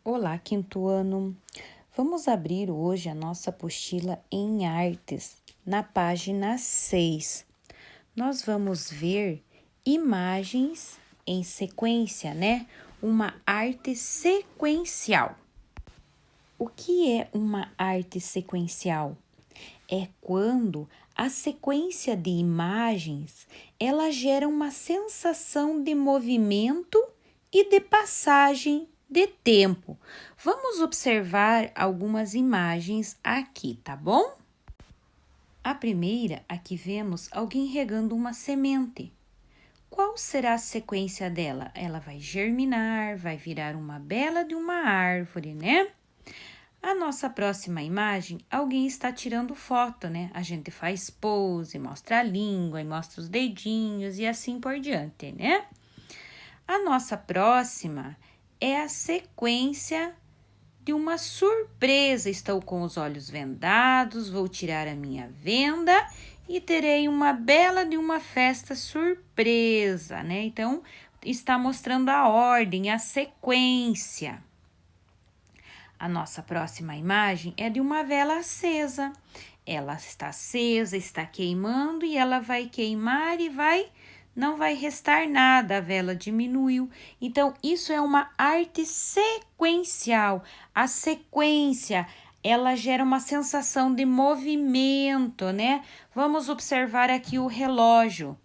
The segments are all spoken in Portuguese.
Olá, quinto ano. Vamos abrir hoje a nossa apostila em artes, na página 6. Nós vamos ver imagens em sequência, né? Uma arte sequencial. O que é uma arte sequencial? É quando a sequência de imagens, ela gera uma sensação de movimento e de passagem de tempo. Vamos observar algumas imagens aqui, tá bom? A primeira, aqui vemos alguém regando uma semente. Qual será a sequência dela? Ela vai germinar, vai virar uma bela de uma árvore, né? A nossa próxima imagem, alguém está tirando foto, né? A gente faz pose, mostra a língua e mostra os dedinhos e assim por diante, né? A nossa próxima é a sequência de uma surpresa. Estou com os olhos vendados, vou tirar a minha venda e terei uma bela de uma festa surpresa, né? Então, está mostrando a ordem, a sequência. A nossa próxima imagem é de uma vela acesa. Ela está acesa, está queimando e ela vai queimar e não vai restar nada, a vela diminuiu. Então, isso é uma arte sequencial. A sequência, ela gera uma sensação de movimento, né? Vamos observar aqui o relógio.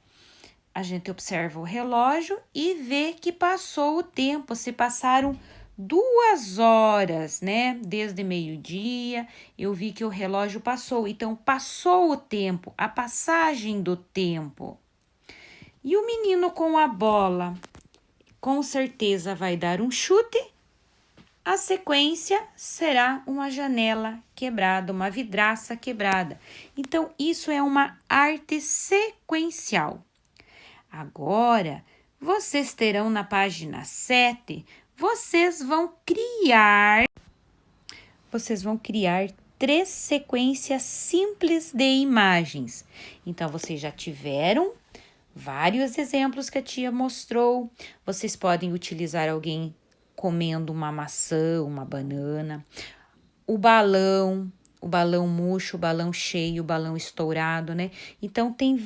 A gente observa o relógio e vê que passou o tempo, se passaram 2 horas, né? Desde meio-dia, eu vi que o relógio passou. Então, passou o tempo, a passagem do tempo. E o menino com a bola, com certeza vai dar um chute. A sequência será uma janela quebrada, uma vidraça quebrada. Então, isso é uma arte sequencial. Agora, vocês terão na página 7, vocês vão criar 3 sequências simples de imagens. Então, vocês já tiveram vários exemplos que a tia mostrou. Vocês podem utilizar alguém comendo uma maçã, uma banana, o balão murcho, o balão cheio, o balão estourado, né? Então, tem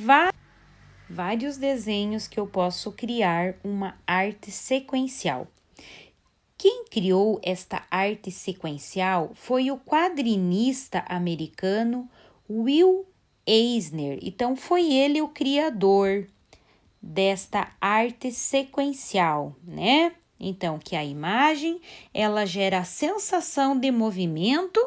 vários desenhos que eu posso criar uma arte sequencial. Quem criou esta arte sequencial foi o quadrinista americano Will Eisner. Então, foi ele o criador desta arte sequencial, né? Então, que a imagem, ela gera a sensação de movimento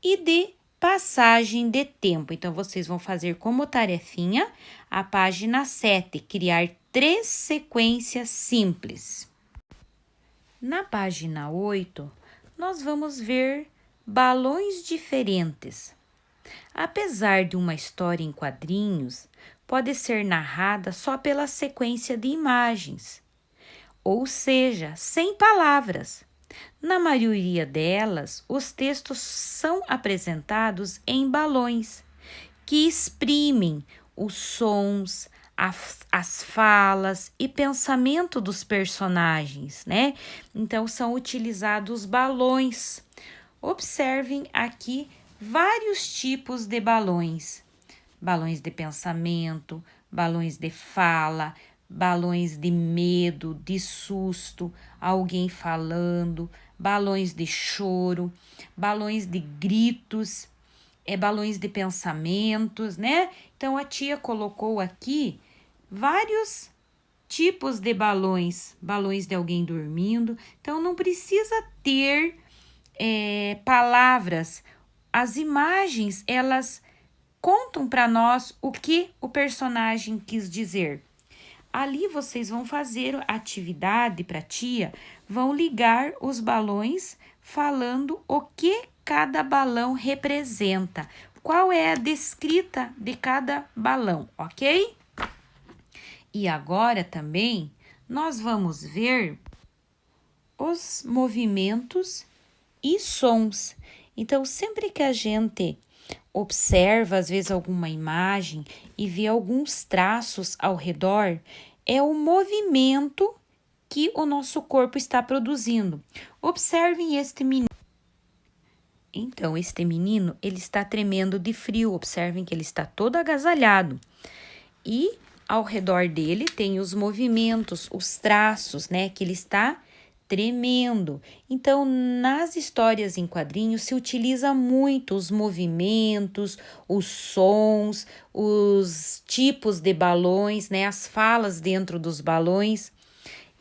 e de passagem de tempo. Então, vocês vão fazer como tarefinha a página 7, criar 3 sequências simples. Na página 8, nós vamos ver balões diferentes. Apesar de uma história em quadrinhos, pode ser narrada só pela sequência de imagens, ou seja, sem palavras. Na maioria delas, os textos são apresentados em balões, que exprimem os sons, as falas e pensamento dos personagens, né? Então, são utilizados balões. Observem aqui vários tipos de balões. Balões de pensamento, balões de fala, balões de medo, de susto, alguém falando, balões de choro, balões de gritos, balões de pensamentos, né? Então, a tia colocou aqui vários tipos de balões, balões de alguém dormindo. Então, não precisa ter palavras. As imagens, elas contam para nós o que o personagem quis dizer. Ali vocês vão fazer a atividade para a tia, vão ligar os balões falando o que cada balão representa. Qual é a descrita de cada balão, ok? E agora também nós vamos ver os movimentos e sons. Então, sempre que a gente observa, às vezes, alguma imagem e vê alguns traços ao redor, é o movimento que o nosso corpo está produzindo. Observem este menino. Então, este menino, ele está tremendo de frio. Observem que ele está todo agasalhado. E ao redor dele tem os movimentos, os traços, né? Que ele está tremendo. Então, nas histórias em quadrinhos se utiliza muito os movimentos, os sons, os tipos de balões, né? As falas dentro dos balões.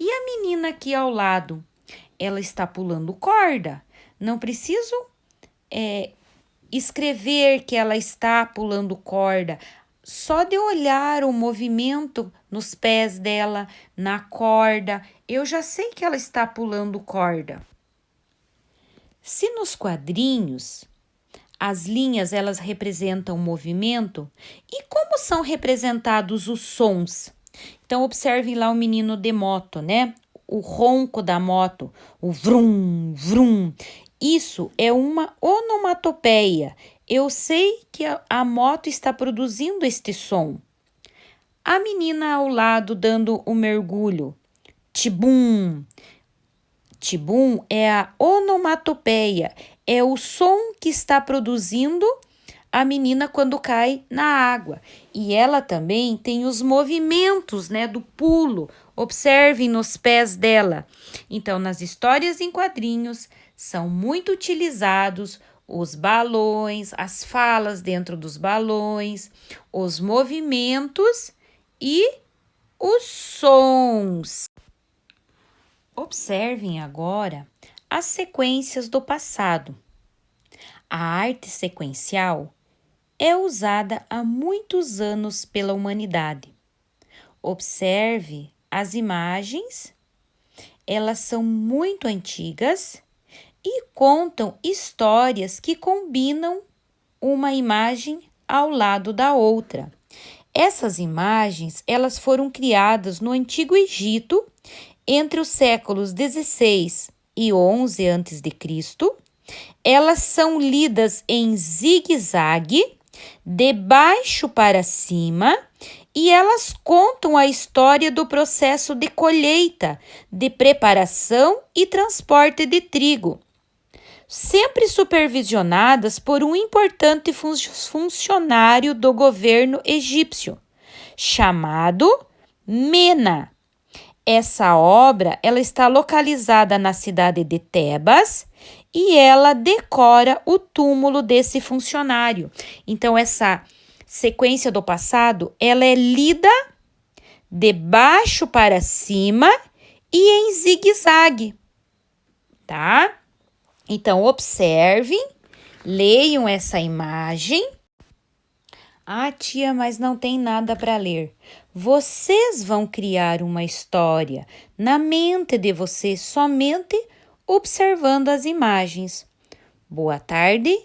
E a menina aqui ao lado, ela está pulando corda. Não preciso escrever que ela está pulando corda. Só de olhar o movimento nos pés dela, na corda, eu já sei que ela está pulando corda. Se nos quadrinhos as linhas elas representam o movimento, e como são representados os sons? Então observem lá o menino de moto, né? O ronco da moto, o vrum, vrum. Isso é uma onomatopeia. Eu sei que a moto está produzindo este som. A menina ao lado dando o mergulho. Tibum. Tibum é a onomatopeia. É o som que está produzindo a menina quando cai na água. E ela também tem os movimentos, né, do pulo. Observem nos pés dela. Então, nas histórias em quadrinhos, são muito utilizados os balões, as falas dentro dos balões, os movimentos e os sons. Observem agora as sequências do passado. A arte sequencial é usada há muitos anos pela humanidade. Observe as imagens, elas são muito antigas e contam histórias que combinam uma imagem ao lado da outra. Essas imagens, elas foram criadas no Antigo Egito entre os séculos 16 e 11 a.C. Elas são lidas em zigue-zague, de baixo para cima, e elas contam a história do processo de colheita, de preparação e transporte de trigo, sempre supervisionadas por um importante funcionário do governo egípcio, chamado Mena. Essa obra ela está localizada na cidade de Tebas e ela decora o túmulo desse funcionário. Então, essa sequência do passado, ela é lida de baixo para cima e em zigue-zague, tá? Então, observem, leiam essa imagem. Ah, tia, mas não tem nada para ler. Vocês vão criar uma história na mente de vocês somente observando as imagens. Boa tarde